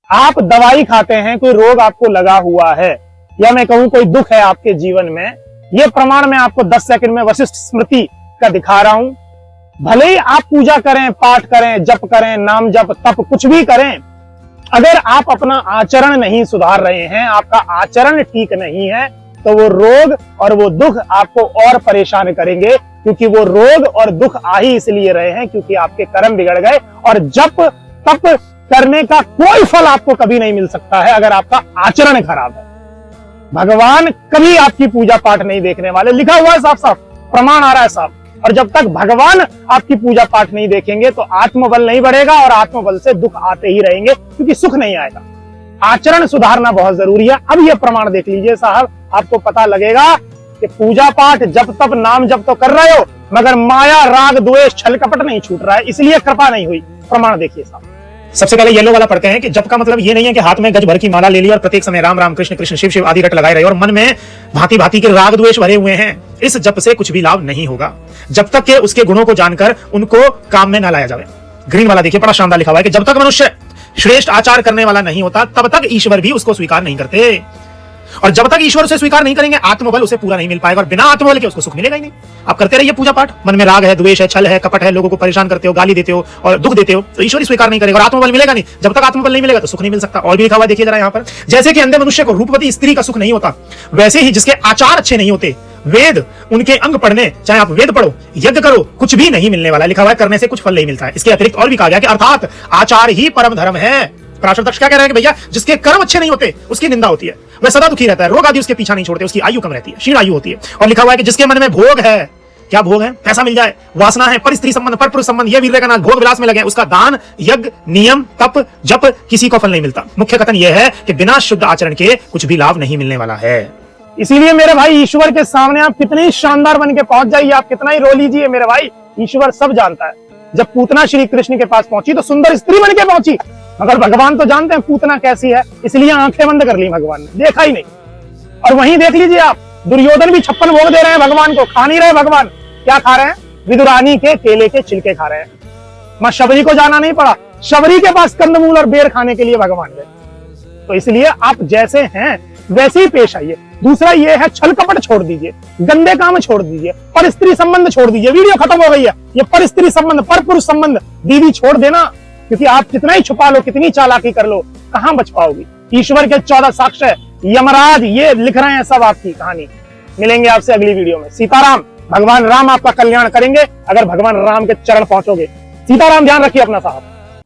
आप दवाई खाते हैं, कोई रोग आपको लगा हुआ है, या मैं कहूं कोई दुख है आपके जीवन में, ये प्रमाण मैं आपको 10 सेकंड में वशिष्ठ स्मृति का दिखा रहा हूं। भले ही आप पूजा करें, पाठ करें, जप करें, नाम जप तप कुछ भी करें, अगर आप अपना आचरण नहीं सुधार रहे हैं, आपका आचरण ठीक नहीं है, तो वो रोग और वो दुख आपको और परेशान करेंगे। क्योंकि वो रोग और दुख आ ही इसलिए रहे हैं क्योंकि आपके कर्म बिगड़ गए। और जप तप करने का कोई फल आपको कभी नहीं मिल सकता है अगर आपका आचरण खराब है। भगवान कभी आपकी पूजा पाठ नहीं देखने वाले, लिखा हुआ है साफ साफ, प्रमाण आ रहा है साफ। और जब तक भगवान आपकी पूजा पाठ नहीं देखेंगे तो आत्मबल नहीं बढ़ेगा और आत्मबल से दुख आते ही रहेंगे, क्योंकि सुख नहीं आएगा। आचरण सुधारना बहुत जरूरी है। अब ये प्रमाण देख लीजिए साहब, आपको पता लगेगा कि पूजा पाठ जब तब नाम जब तो कर रहे हो, मगर माया राग द्वेष छल कपट नहीं छूट रहा है, इसलिए कृपा नहीं हुई। प्रमाण देखिए साहब। सबसे पहले येलो वाला पढ़ते हैं कि जप का मतलब ये नहीं है कि हाथ में गज भर की माला ले ली और प्रत्येक समय राम राम कृष्ण कृष्ण शिव शिव आदि रट लगाए रहे और मन में भांति भांति के राग द्वेष भरे हुए हैं। इस जप से कुछ भी लाभ नहीं होगा जब तक के उसके गुणों को जानकर उनको काम में न लाया जाए। ग्रीन वाला देखिए, बड़ा शानदार लिखा हुआ है कि जब तक मनुष्य श्रेष्ठ आचार करने वाला नहीं होता तब तक ईश्वर भी उसको स्वीकार नहीं करते, और जब तक ईश्वर उसे स्वीकार नहीं करेंगे आत्मबल उसे पूरा नहीं मिल पाएगा, और बिना आत्मबल के उसको सुख मिलेगा ही नहीं। आप करते रहिए पूजा पाठ, मन में राग है, द्वेष है, छल है, कपट है, लोगों को परेशान करते हो, गाली देते हो और दुख देते हो, तो ईश्वर स्वीकार नहीं करेगा और आत्मबल मिलेगा नहीं। जब तक आत्मबल नहीं मिलेगा तो सुख नहीं मिल सकता। और भी लिखा हुआ देखिए जरा यहाँ पर, जैसे कि अंधे मनुष्य को रूपवती स्त्री का सुख नहीं होता, वैसे ही जिसके आचार अच्छे नहीं होते, वेद उनके अंग पढ़ने, चाहे आप वेद पढ़ो, यज्ञ करो, कुछ भी नहीं मिलने वाला। लिखा हुआ है करने से कुछ फल नहीं मिलता है। इसके अतिरिक्त और भी कहा गया कि अर्थात आचार ही परम धर्म है। पराशर दक्ष क्या कह रहे हैं कि भैया जिसके कर्म अच्छे नहीं होते उसकी निंदा होती है, वह सदा दुखी रहता है, रोग आदि उसके पीछा नहीं छोड़ते, उसकी आयु कम रहती है, क्षीण आयु होती है। और लिखा हुआ है कि जिसके मन में भोग है, क्या भोग है? पैसा मिल जाए, वासना है, पर स्त्री संबंध, पर पुरुष संबंध, ये वीर्य का नाश, भोग विलास में लगे, उसका दान यज्ञ नियम तप जप किसी को फल नहीं मिलता। मुख्य कथन यह है कि बिना शुद्ध आचरण के कुछ भी लाभ नहीं मिलने वाला है। इसीलिए मेरे भाई, ईश्वर के सामने आप कितने ही शानदार बन के पहुंच जाइए, आप कितना ही रो लीजिए मेरे भाई, ईश्वर सब जानता है। जब पूतना श्री कृष्ण के पास पहुंची तो सुंदर स्त्री बन के पहुंची, मगर भगवान तो जानते हैं पूतना कैसी है, इसलिए आंखें बंद कर ली भगवान ने, देखा ही नहीं। और वहीं देख लीजिए आप, दुर्योधन भी 56 भोग दे रहे हैं भगवान को, खा नहीं रहे भगवान। क्या खा रहे हैं? विदुरानी के केले के छिलके खा रहे हैं। मां शबरी को जाना नहीं पड़ा, शबरी के पास कंदमूल और बेर खाने के लिए भगवान गए। तो इसलिए आप जैसे हैं वैसे ही पेश आइए। दूसरा ये है, छल कपट छोड़ दीजिए, गंदे काम छोड़ दीजिए, पर स्त्री संबंध छोड़ दीजिए। वीडियो खत्म हो गई है, ये पर स्त्री संबंध, पर पुरुष संबंध दीदी छोड़ देना, क्योंकि आप कितना ही छुपा लो, कितनी चालाकी कर लो, कहां बच पाओगी। ईश्वर के 14 साक्ष्य, यमराज ये लिख रहे हैं सब आपकी कहानी। मिलेंगे आपसे अगली वीडियो में। सीताराम, भगवान राम आपका कल्याण करेंगे अगर भगवान राम के चरण पहुंचोगे। सीताराम, ध्यान रखिए अपना साहब।